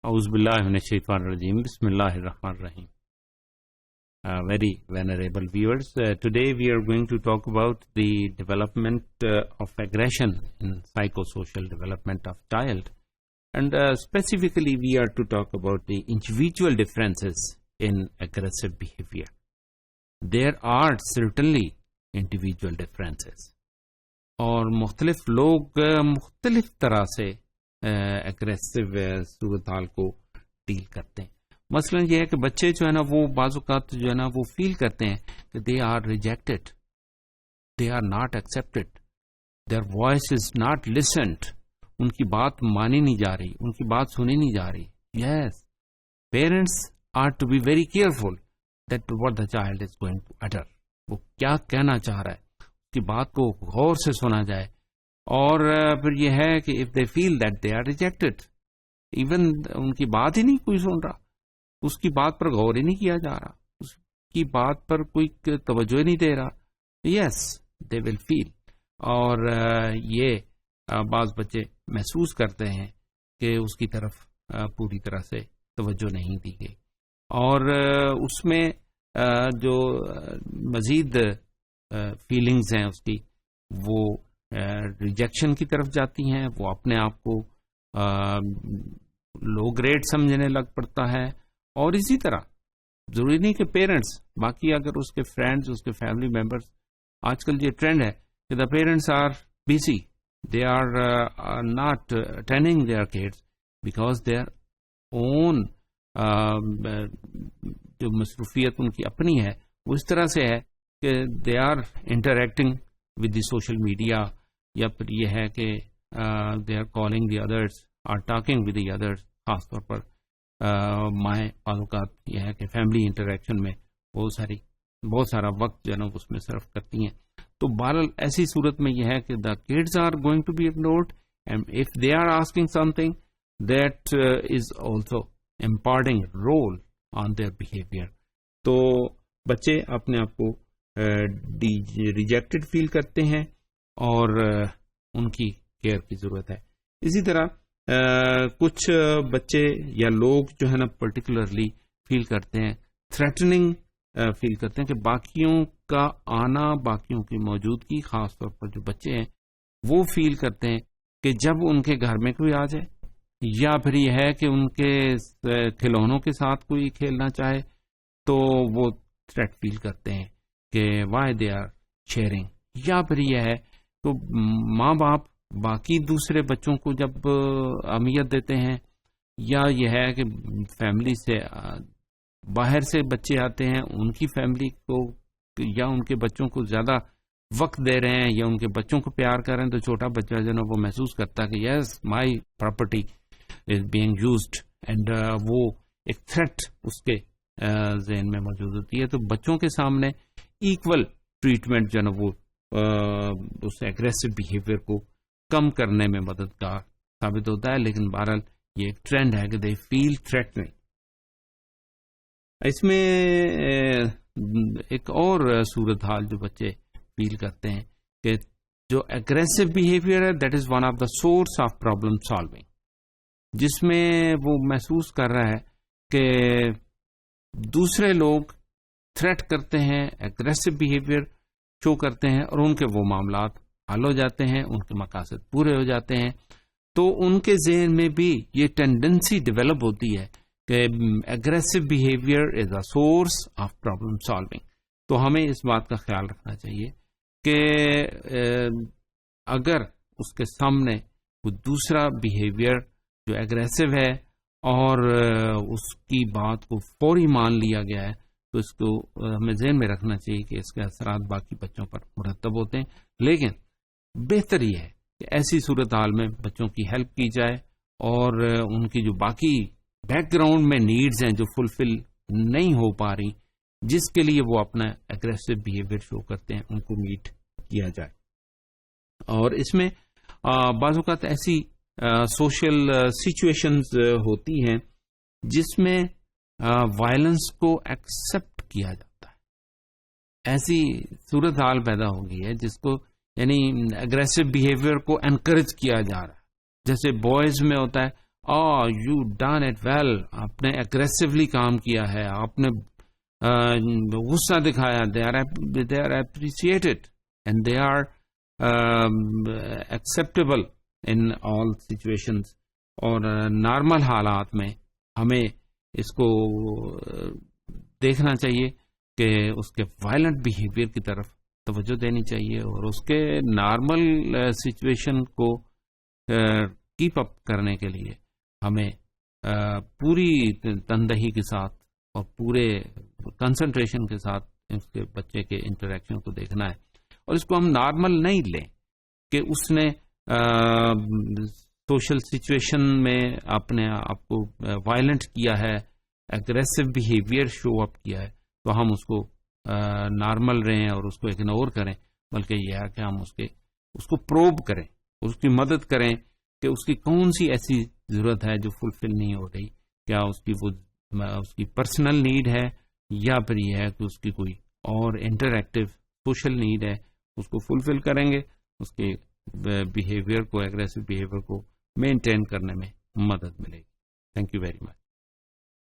A'udhu billahi minash shaitanir rajim. Bismillahir rahmanir rahim. Very venerable viewers, today we are going to talk about the development of aggression in psychosocial development of child, and specifically we are to talk about the individual differences in aggressive behavior. There are certainly individual differences, اور مختلف لوگ مختلف طرح سے aggressive صورتحال کو deal کرتے ہیں. مثلا یہ ہے کہ بچے جو ہے نا وہ بعض اوقات جو ہے نا وہ فیل کرتے ہیں کہ they are rejected, they are not accepted, their voice is not listened, ان کی بات مانی نہیں جا رہی, ان کی بات سنی نہیں جا رہی. Yes, parents are to be very careful that what the child is going to utter, وہ کیا کہنا چاہ رہا ہے, اس کی بات کو غور سے سنا جائے. اور پھر یہ ہے کہ if they feel that they are rejected, even ان کی بات ہی نہیں کوئی سن رہا, اس کی بات پر غور ہی نہیں کیا جا رہا, اس کی بات پر کوئی توجہ ہی نہیں دے رہا, یس دے ول فیل. اور یہ بعض بچے محسوس کرتے ہیں کہ اس کی طرف پوری طرح سے توجہ نہیں دی گئی, اور اس میں جو مزید فیلنگز ہیں اس کی وہ ریجیکشن کی طرف جاتی ہیں, وہ اپنے آپ کو لو گریڈ سمجھنے لگ پڑتا ہے. اور اسی طرح ضروری نہیں کہ پیرنٹس, باقی اگر اس کے فرینڈز, اس کے فیملی ممبرس, آج کل یہ ٹرینڈ ہے کہ the parents are busy, they are not attending their kids because their own جو مصروفیت ان کی اپنی ہے وہ اس طرح سے ہے کہ they are interacting with the social media, یا پھر یہ ہے کہ they are calling the others, or talking with the others. خاص طور پر مائیں بعض اوقات یہ ہے کہ فیملی انٹریکشن میں بہت سارا وقت جو ہے نا اس میں صرف کرتی ہیں. تو بہرحال ایسی صورت میں یہ ہے کہ the kids are going to be ignored, and if they are asking something that is also imparting role on their behaviour. تو بچے اپنے آپ کو ریجیکٹڈ فیل کرتے ہیں اور ان کی کیئر کی ضرورت ہے. اسی طرح کچھ بچے یا لوگ جو ہے نا پرٹیکولرلی فیل کرتے ہیں, تھریٹننگ فیل کرتے ہیں کہ باقیوں کا آنا, باقیوں کی موجودگی, خاص طور پر جو بچے ہیں وہ فیل کرتے ہیں کہ جب ان کے گھر میں کوئی آ جائے, یا پھر یہ ہے کہ ان کے کھلونوں کے ساتھ کوئی کھیلنا چاہے تو وہ تھریٹ فیل کرتے ہیں کہ وائی دے آر شیئرنگ. یا پھر یہ ہے تو ماں باپ باقی دوسرے بچوں کو جب اہمیت دیتے ہیں, یا یہ ہے کہ فیملی سے باہر سے بچے آتے ہیں, ان کی فیملی کو یا ان کے بچوں کو زیادہ وقت دے رہے ہیں یا ان کے بچوں کو پیار کر رہے ہیں, تو چھوٹا بچہ جو ہے نا وہ محسوس کرتا ہے کہ yes my property is being used, and وہ ایک تھریٹ اس کے ذہن میں موجود ہوتی ہے. تو بچوں کے سامنے ایکول ٹریٹمنٹ جو ہے نا وہ اس ایگریسو بیہیویئر کو کم کرنے میں مددگار ثابت ہوتا ہے. لیکن بہرحال یہ ایک ٹرینڈ ہے کہ دے فیل تھریٹنگ. اس میں ایک اور صورتحال جو بچے فیل کرتے ہیں کہ جو ایگریسو بیہیویئر ہے that is one of the source of problem solving, جس میں وہ محسوس کر رہا ہے کہ دوسرے لوگ تھریٹ کرتے ہیں, ایگریسو بیہیویئر شو کرتے ہیں, اور ان کے وہ معاملات حل ہو جاتے ہیں, ان کے مقاصد پورے ہو جاتے ہیں. تو ان کے ذہن میں بھی یہ ٹینڈنسی ڈیولپ ہوتی ہے کہ aggressive behaviour is a source of problem solving. تو ہمیں اس بات کا خیال رکھنا چاہیے کہ اگر اس کے سامنے کوئی دوسرا بیہیویئر جو ایگریسو ہے اور اس کی بات کو فوری مان لیا گیا ہے, تو اس کو ہمیں ذہن میں رکھنا چاہیے کہ اس کے اثرات باقی بچوں پر مرتب ہوتے ہیں. لیکن بہتر یہ ہے کہ ایسی صورتحال میں بچوں کی ہیلپ کی جائے, اور ان کی جو باقی بیک گراؤنڈ میں نیڈز ہیں جو فلفل نہیں ہو پا رہی, جس کے لیے وہ اپنا ایگریسو بیہیویئر شو کرتے ہیں, ان کو میٹ کیا جائے. اور اس میں بعض اوقات ایسی سوشل سچویشنز ہوتی ہیں جس میں وائلنس کو ایکسپٹ کیا جاتا ہے. ایسی صورتحال پیدا ہو گئی ہے جس کو یعنی اگریسو بیہیویئر کو انکریج کیا جا رہا ہے. جیسے بوائز میں ہوتا ہے یو ڈن اٹ ویل، آپ نے اگریسولی کام کیا ہے، آپ نے غصہ دکھایا، they are appreciated and they are acceptable in all situations. اور نارمل حالات میں ہمیں اس کو دیکھنا چاہیے کہ اس کے وائلنٹ بیہیویئر کی طرف توجہ دینی چاہیے، اور اس کے نارمل سچویشن کو کیپ اپ کرنے کے لیے ہمیں پوری تندہی کے ساتھ اور پورے کنسنٹریشن کے ساتھ اس کے بچے کے انٹریکشن کو دیکھنا ہے. اور اس کو ہم نارمل نہیں لیں کہ اس نے سوشل سچویشن میں اپنے آپ کو وائلنٹ کیا ہے، اگریسو بیہیویئر شو اپ کیا ہے، تو ہم اس کو نارمل رہیں اور اس کو اگنور کریں، بلکہ یہ ہے کہ ہم اس کو پروب کریں، اس کی مدد کریں کہ اس کی کون سی ایسی ضرورت ہے جو فلفل نہیں ہو رہی، کیا اس کی پرسنل نیڈ ہے، یا پھر یہ ہے کہ اس کی کوئی اور انٹریکٹیو سوشل نیڈ ہے، اس کو فلفل کریں گے، اس کے بیہیویئر کو، ایگریسو بیہیویئر کو مینٹین کرنے میں مدد ملے گی. Thank you very much.